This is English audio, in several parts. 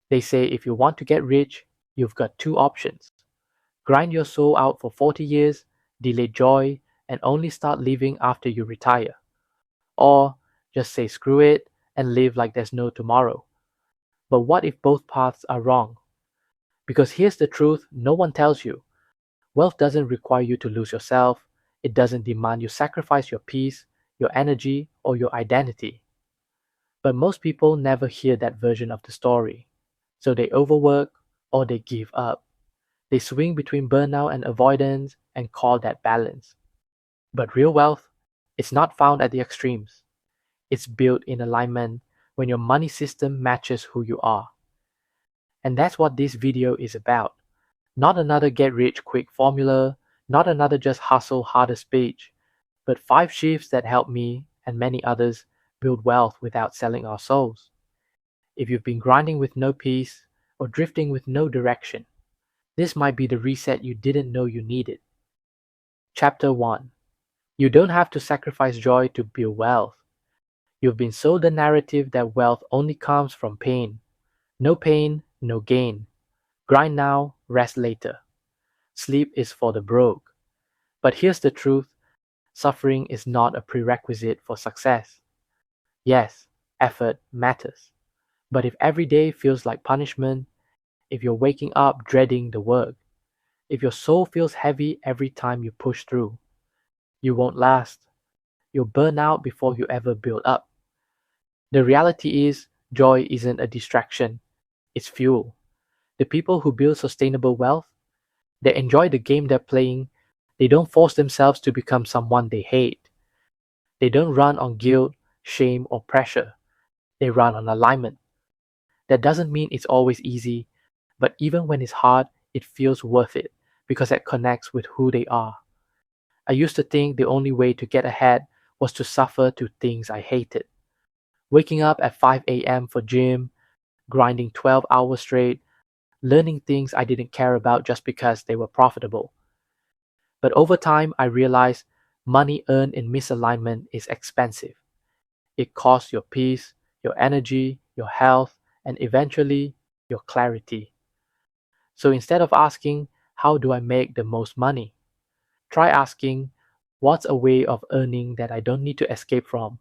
They say if you want to get rich, you've got two options: grind your soul out for 40 years, delay joy, and only start living after you retire. Or just say screw it and live like there's no tomorrow. But what if both paths are wrong? Because here's the truth no one tells you: wealth doesn't require you to lose yourself, it doesn't demand you sacrifice your peace, your energy, or your identity. But most people never hear that version of the story. So they overwork or they give up. They swing between burnout and avoidance and call that balance. But real wealth is not found at the extremes. It's built in alignment when your money system matches who you are. And that's what this video is about. Not another get rich quick formula, not another just hustle harder speech, but 5 shifts that help me and many others build wealth without selling our souls. If you've been grinding with no peace or drifting with no direction, this might be the reset you didn't know you needed. Chapter 1. You don't have to sacrifice joy to build wealth. You've been sold the narrative that wealth only comes from pain. No pain, no gain. Grind now, rest later. Sleep is for the broke. But here's the truth: suffering is not a prerequisite for success. Yes, effort matters. But if every day feels like punishment, if you're waking up dreading the work, if your soul feels heavy every time you push through, you won't last. You'll burn out before you ever build up. The reality is, joy isn't a distraction, it's fuel. The people who build sustainable wealth, they enjoy the game they're playing. They don't force themselves to become someone they hate. They don't run on guilt, shame, or pressure. They run on alignment. That doesn't mean it's always easy, but even when it's hard, it feels worth it because it connects with who they are. I used to think the only way to get ahead was to suffer to things I hated. Waking up at 5 a.m. for gym, grinding 12 hours straight, learning things I didn't care about just because they were profitable. But over time, I realized money earned in misalignment is expensive. It costs your peace, your energy, your health, and eventually your clarity. So instead of asking, how do I make the most money? Try asking, what's a way of earning that I don't need to escape from?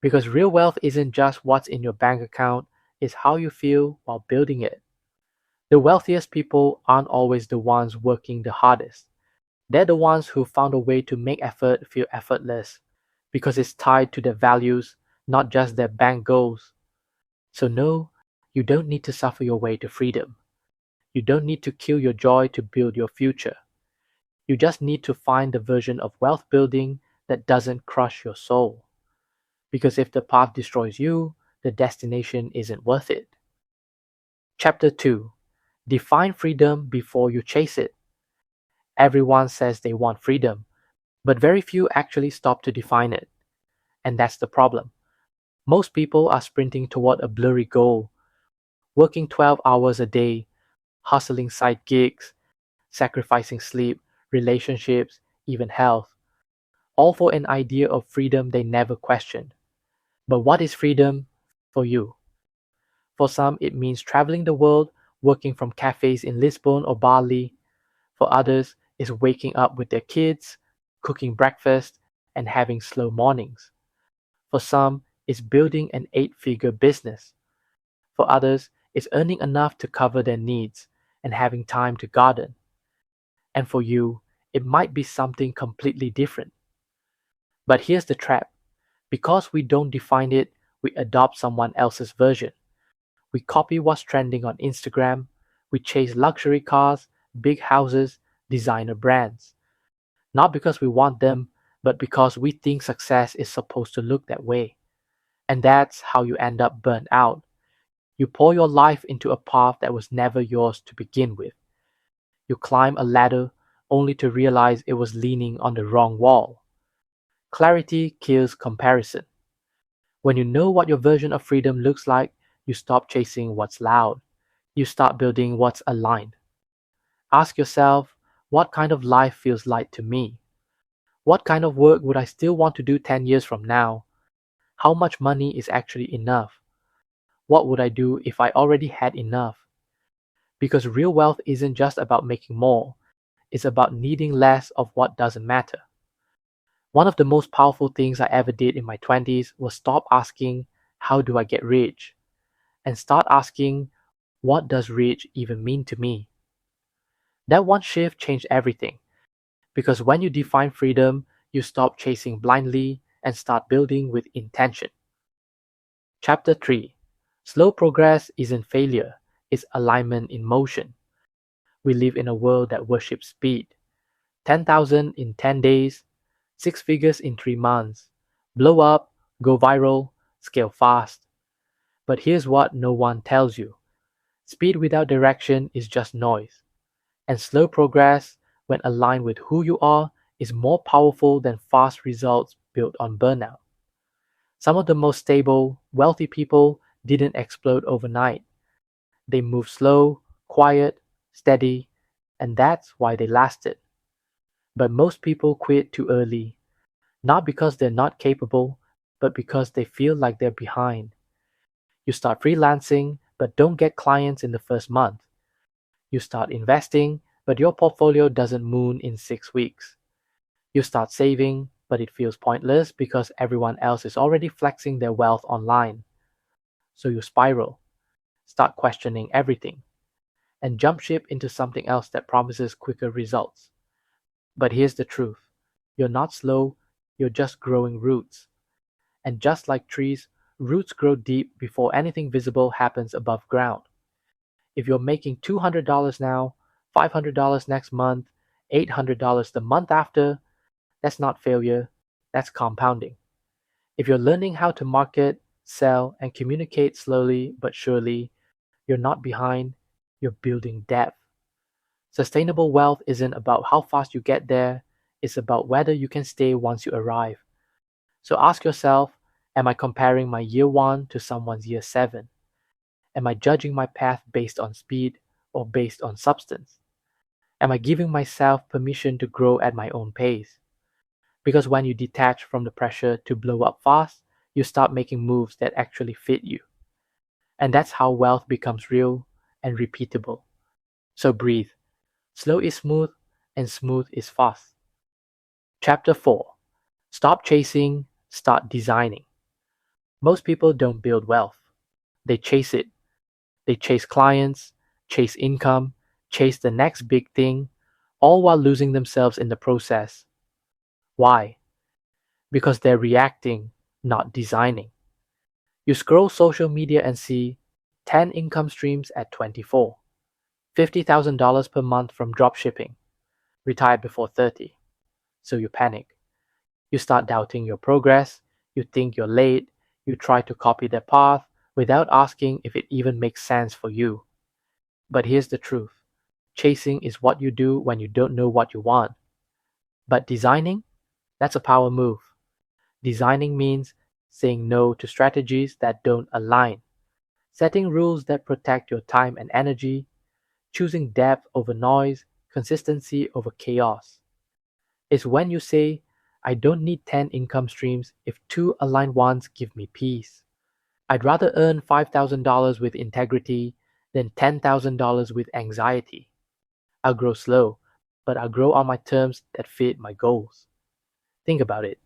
Because real wealth isn't just what's in your bank account, it's how you feel while building it. The wealthiest people aren't always the ones working the hardest. They're the ones who found a way to make effort feel effortless because it's tied to their values, not just their bank goals. So no, you don't need to suffer your way to freedom. You don't need to kill your joy to build your future. You just need to find the version of wealth building that doesn't crush your soul. Because if the path destroys you, the destination isn't worth it. Chapter 2. Define freedom before you chase it. Everyone says they want freedom, but very few actually stop to define it. And that's the problem. Most people are sprinting toward a blurry goal, working 12 hours a day, hustling side gigs, sacrificing sleep, relationships, even health, all for an idea of freedom they never questioned. But what is freedom for you? For some, it means traveling the world, working from cafes in Lisbon or Bali. For others, it's waking up with their kids, cooking breakfast, and having slow mornings. For some, it's building an 8-figure business. For others, it's earning enough to cover their needs and having time to garden. And for you, it might be something completely different. But here's the trap. Because we don't define it, we adopt someone else's version. We copy what's trending on Instagram. We chase luxury cars, big houses, designer brands. Not because we want them, but because we think success is supposed to look that way. And that's how you end up burnt out. You pour your life into a path that was never yours to begin with. You climb a ladder only to realize it was leaning on the wrong wall. Clarity kills comparison. When you know what your version of freedom looks like, you stop chasing what's loud. You start building what's aligned. Ask yourself, what kind of life feels light to me? What kind of work would I still want to do 10 years from now? How much money is actually enough? What would I do if I already had enough? Because real wealth isn't just about making more, it's about needing less of what doesn't matter. One of the most powerful things I ever did in my 20s was stop asking, how do I get rich? And start asking, what does rich even mean to me? That one shift changed everything, because when you define freedom, you stop chasing blindly and start building with intention. Chapter 3. Slow progress isn't failure, it's alignment in motion. We live in a world that worships speed. 10,000 in 10 days, 6 figures in 3 months. Blow up, go viral, scale fast. But here's what no one tells you. Speed without direction is just noise. And slow progress, when aligned with who you are, is more powerful than fast results built on burnout. Some of the most stable, wealthy people didn't explode overnight. They moved slow, quiet, steady, and that's why they lasted. But most people quit too early, not because they're not capable, but because they feel like they're behind. You start freelancing, but don't get clients in the first month. You start investing, but your portfolio doesn't moon in 6 weeks. You start saving, but it feels pointless because everyone else is already flexing their wealth online. So you spiral, start questioning everything, and jump ship into something else that promises quicker results. But here's the truth. You're not slow, you're just growing roots. And just like trees, roots grow deep before anything visible happens above ground. If you're making $200 now, $500 next month, $800 the month after, that's not failure, that's compounding. If you're learning how to market, sell, and communicate slowly but surely, you're not behind, you're building depth. Sustainable wealth isn't about how fast you get there, it's about whether you can stay once you arrive. So ask yourself, am I comparing my year 1 to someone's year 7? Am I judging my path based on speed or based on substance? Am I giving myself permission to grow at my own pace? Because when you detach from the pressure to blow up fast, you start making moves that actually fit you. And that's how wealth becomes real and repeatable. So breathe. Slow is smooth, and smooth is fast. Chapter 4. Stop chasing, start designing. Most people don't build wealth. They chase it. They chase clients, chase income, chase the next big thing, all while losing themselves in the process. Why? Because they're reacting, not designing. You scroll social media and see 10 income streams at 24, $50,000 per month from dropshipping, retired before 30. So you panic. You start doubting your progress, you think you're late, you try to copy their path without asking if it even makes sense for you. But here's the truth. Chasing is what you do when you don't know what you want. But designing? That's a power move. Designing means saying no to strategies that don't align, setting rules that protect your time and energy, choosing depth over noise, consistency over chaos. It's when you say, I don't need 10 income streams if 2 aligned ones give me peace. I'd rather earn $5,000 with integrity than $10,000 with anxiety. I'll grow slow, but I'll grow on my terms that fit my goals. Think about it.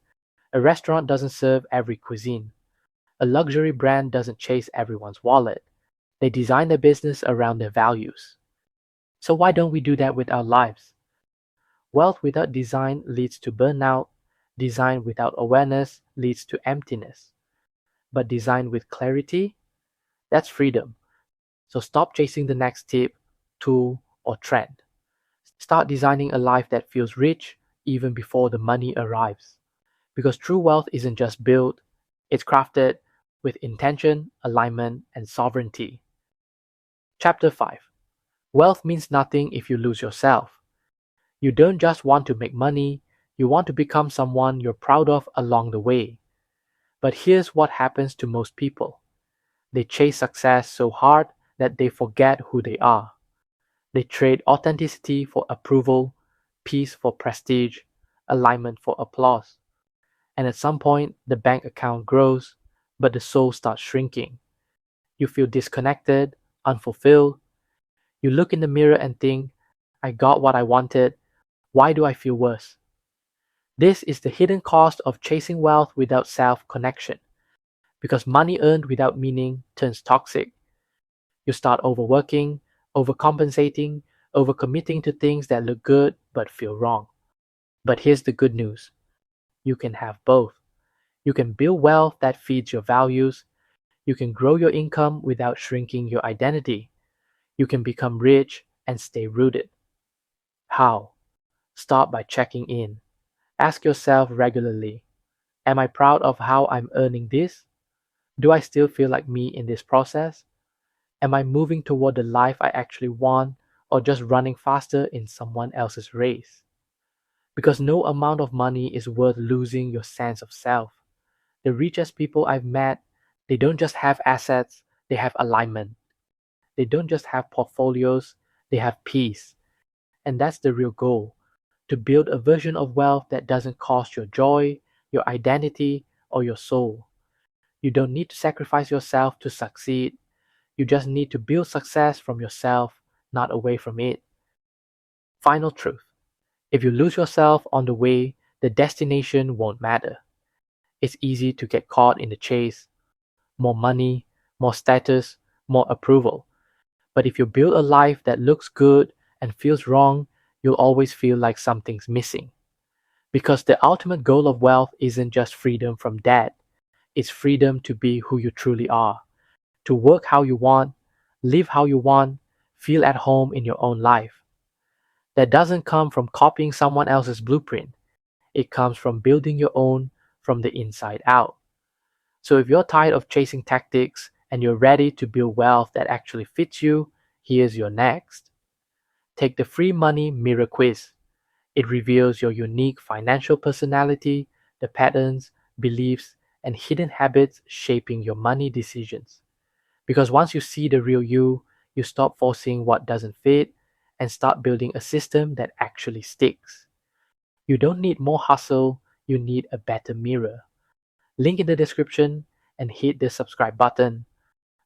A restaurant doesn't serve every cuisine. A luxury brand doesn't chase everyone's wallet. They design their business around their values. So why don't we do that with our lives? Wealth without design leads to burnout. Design without awareness leads to emptiness. But design with clarity, that's freedom. So stop chasing the next tip, tool, or trend. Start designing a life that feels rich even before the money arrives. Because true wealth isn't just built, it's crafted with intention, alignment, and sovereignty. Chapter 5. Wealth means nothing if you lose yourself. You don't just want to make money, you want to become someone you're proud of along the way. But here's what happens to most people. They chase success so hard that they forget who they are. They trade authenticity for approval, peace for prestige, alignment for applause. And at some point, the bank account grows, but the soul starts shrinking. You feel disconnected, unfulfilled. You look in the mirror and think, I got what I wanted. Why do I feel worse? This is the hidden cost of chasing wealth without self connection. Because money earned without meaning turns toxic. You start overworking, overcompensating, overcommitting to things that look good but feel wrong. But here's the good news: you can have both. You can build wealth that feeds your values. You can grow your income without shrinking your identity. You can become rich and stay rooted. How? Start by checking in. Ask yourself regularly: am I proud of how I'm earning this? Do I still feel like me in this process? Am I moving toward the life I actually want, or just running faster in someone else's race? Because no amount of money is worth losing your sense of self. The richest people I've met, they don't just have assets, they have alignment. They don't just have portfolios, they have peace. And that's the real goal: to build a version of wealth that doesn't cost your joy, your identity, or your soul. You don't need to sacrifice yourself to succeed. You just need to build success from yourself, not away from it. Final truth: if you lose yourself on the way, the destination won't matter. It's easy to get caught in the chase: more money, more status, more approval. But if you build a life that looks good and feels wrong, you'll always feel like something's missing. Because the ultimate goal of wealth isn't just freedom from debt, it's freedom to be who you truly are, to work how you want, live how you want, feel at home in your own life. That doesn't come from copying someone else's blueprint, it comes from building your own from the inside out. So if you're tired of chasing tactics and you're ready to build wealth that actually fits you, here's your next. Take the free money mirror quiz. It reveals your unique financial personality, the patterns, beliefs, and hidden habits shaping your money decisions. Because once you see the real you, you stop forcing what doesn't fit and start building a system that actually sticks. You don't need more hustle, you need a better mirror. Link in the description and hit the subscribe button.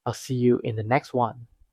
I'll see you in the next one.